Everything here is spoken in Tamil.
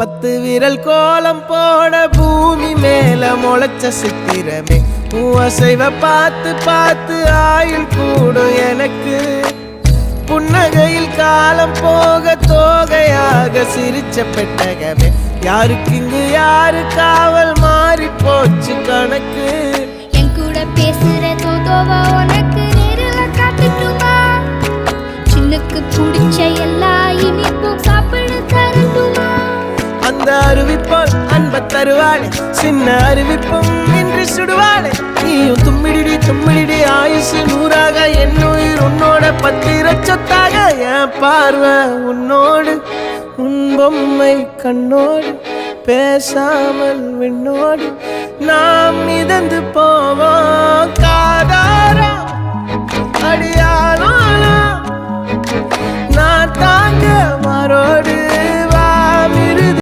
10 விரல் கோலம் போட பூமி மேல முளைச்ச சித்திரமே அசைவ பார்த்து பார்த்து ஆயுள் கூடும் எனக்கு புன்னகையில் காலம் போக தோகையாக சிரிச்ச பெட்டகமே யாருக்கு இங்கு யாரு காவல் மாறி போச்சு கணக்கு என் கூட பேசுற தோதோவா உனக்கு நேரில் காட்டுட்டுமா சின்னுக்கு பிடிச்ச எல்லா இனிப்பும் சாப்பிட தரட்டுமா அந்த அறிவிப்பால் அன்ப தருவாளே சின்ன அறிவிப்பும் இன்று சுடுவாளே நீயும் தும்மிடி தும்மிடி ஆயுசு 100ஆக என் உயிர் உன்னோட 10 லட்சத்தாக என் பார்வை உன்னோடு உன் பொம்மை கண்ணோடு பேசாமல் விண்ணோடு நாம் மிதந்து போவோம் காதாரா அடியாளோ நான் தாங்க மாறோடு